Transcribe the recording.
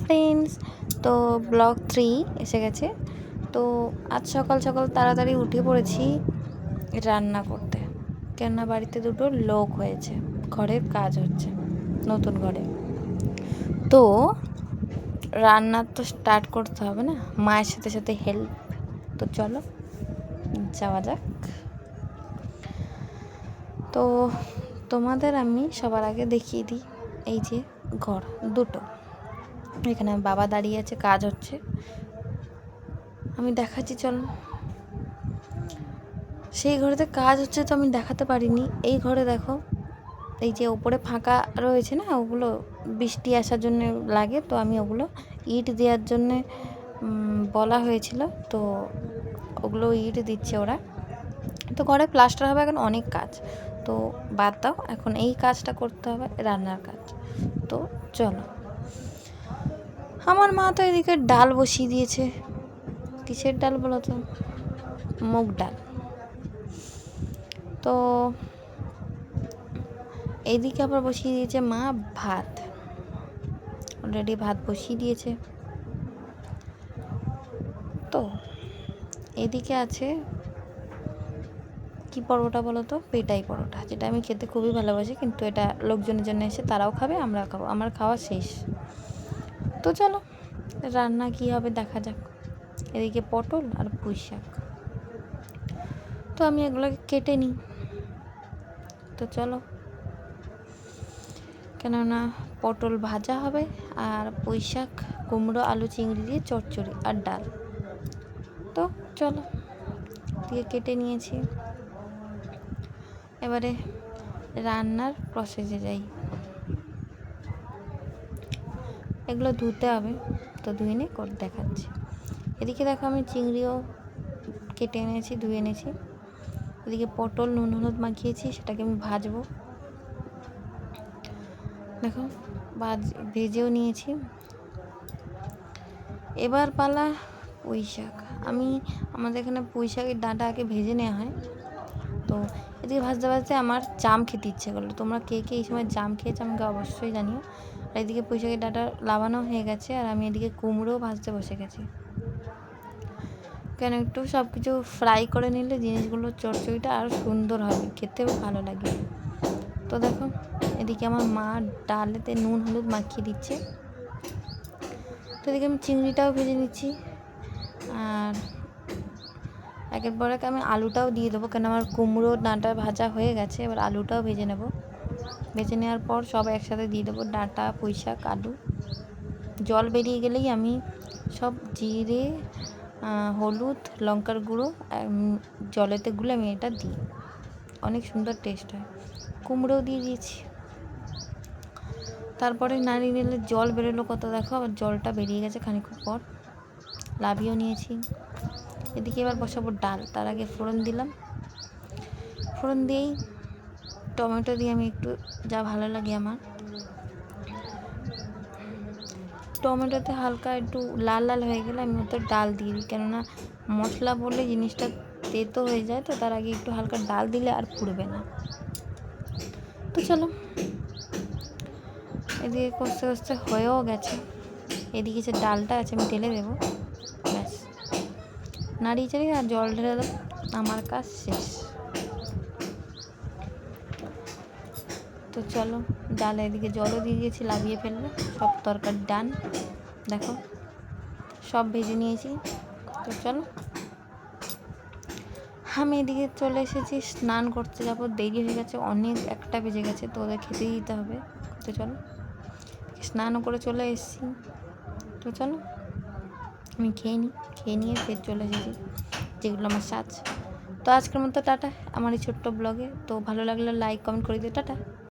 Friends, তো blog 3 এসে গেছে। তো আজ সকাল সকাল তাড়াতাড়ি উঠে পড়েছি রান্না করতে, কেননা বাড়িতে দুটো লোক হয়েছে, ঘরের কাজ হচ্ছে নতুন ঘরে। তো রান্না তো স্টার্ট করতে হবে না, মায়ের সাথে সাথে হেল্প। তো চলো যাওয়া যাক। তো তোমাদের আমি সবার আগে দেখিয়ে দিই, এই যে ঘর দুটো, এখানে বাবা দাঁড়িয়ে আছে, কাজ হচ্ছে, আমি দেখাচ্ছি চলো। সেই ঘরেতে কাজ হচ্ছে তো আমি দেখাতে পারিনি। এই ঘরে দেখো, এই যে ওপরে ফাঁকা রয়েছে না, ওগুলো বৃষ্টি আসার জন্য লাগে, তো আমি ওগুলো ইট দেওয়ার জন্যে বলা হয়েছিল, তো ওগুলো ইট দিচ্ছে ওরা। তো ঘরে প্লাস্টার হবে, এখন অনেক কাজ, তো বাদ দাও, এখন এই কাজটা করতে হবে, রান্নার কাজ। তো চলো। আমার মা তো এদিকে ডাল বসিয়ে দিয়েছে। কিসের ডাল বলো তো? মুগ ডাল। তো এইদিকে আবার বসিয়ে দিয়েছে মা ভাত, অলরেডি ভাত বসিয়ে দিয়েছে। তো এদিকে আছে কি পরোটা বলো তো? পেটাই পরোটা, যেটা আমি খেতে খুবই ভালোবাসি, কিন্তু এটা লোকজনের জন্য এসে তারাও খাবে, আমরাও খাবো, আমার খাওয়া শেষ। তো চলো রান্না কি হবে দেখা যাক। এদিকে পটল আর পুঁই শাক, তো আমি এগুলোকে কেটে নিই। তো চলো, কেননা পটল ভাজা হবে আর পুঁই শাক, কুমড়ো, আলু, চিংড়ি দিয়ে চচ্চড়ি আর ডাল। তো চলো, দিয়ে কেটে নিয়েছি, এবারে রান্নার প্রসেসে যাই। এগুলো ধুতে হবে, তো ধুয়ে নিয়ে করে দেখাচ্ছি। এদিকে দেখো আমি চিংড়িও কেটে এনেছি, ধুয়ে এনেছি। এদিকে পটল নুন হলুদ মাখিয়েছি, সেটাকে আমি ভাজবো। দেখো ভেজেও নিয়েছি। এবার পালা পুঁই শাক। আমাদের এখানে পুঁই শাকের ডাঁটা আগে ভেজে নেওয়া হয়। তো এদিকে ভাজতে ভাজতে আমার জাম খেতে ইচ্ছে করলো। তোমরা কে কে এই সময় জাম খেয়েছো আমাকে অবশ্যই জানিও। আর এদিকে পুঁই শাকের ডাঁটা লাবানো হয়ে গেছে, আর আমি এদিকে কুমড়োও ভাজতে বসে গেছি। কেন একটু সব কিছু ফ্রাই করে নিলে জিনিসগুলো চচ্চড়িটা আরও সুন্দর হবে, খেতেও ভালো লাগে। তো দেখো এদিকে আমার মা ডালেতে নুন হলুদ মাখিয়ে দিচ্ছে। তো এদিকে আমি চিংড়িটাও ভেজে নিচ্ছি, আর একের পর এক আমি আলুটাও দিয়ে দেবো, কেন আমার কুমড়ো ডাঁটা ভাজা হয়ে গেছে। এবার আলুটাও ভেজে নেব। ভেজে নেওয়ার পর সব একসাথে দিয়ে দেবো, ডাঁটা, পুঁই শাক, আলু। জল বেরিয়ে গেলেই আমি সব জিরে, হলুদ, লঙ্কার গুঁড়ো জলেতে গুলে আমি এটা দিই, অনেক সুন্দর টেস্ট হয়। কুমড়োও দিয়ে দিয়েছি। তারপরে নাড়িয়ে নিলে জল বেরোলো কত, দেখো আবার জলটা বেরিয়ে গেছে খানিকক্ষণ পর। লাভিয়েও নিয়েছি। এদিকে এবার বসাবো ডাল। তার আগে ফোড়ন দিলাম, ফোড়ন দিয়েই টমেটো দিয়ে আমি একটু, যা ভালো লাগে আমার, টমেটোতে হালকা একটু লাল লাল হয়ে গেলে আমি ওতে ডাল দিয়ে দিই, কেননা মশলা বললে জিনিসটা তেতো হয়ে যায়, তো তার আগে একটু হালকা ডাল দিলে আর পুড়বে না। তো চলো, এদিকে কষতে কষতে হয়েও গেছে। এদিকে যে ডালটা আছে আমি ঢেলে দেবো, ব্যাস নাড়িয়ে চাড়িয়ে আর জল ঢেলে দেবো, আমার কাজ শেষ। তো চলো, ডাল এদিকে জলও দিয়ে দিয়েছি, লাগিয়ে ফেলবো, সব তরকারি ডান। দেখো সব ভেজে নিয়েছি। তো চলো, আমি এদিকে চলে এসেছি, স্নান করতে যাবো, দেরি হয়ে গেছে অনেক, 1টা বেজে গেছে, তো ওদের খেতে দিতে হবে। তো চলো, স্নানও করে চলে এসেছি। তো চলো আমি খেয়ে নিয়ে ফের চলে এসেছি, যেগুলো আমার সাজ। তো আজকের মতো টাটা আমার এই ছোট্ট ব্লগে। তো ভালো লাগলে লাইক কমেন্ট করে দিও, টাটা।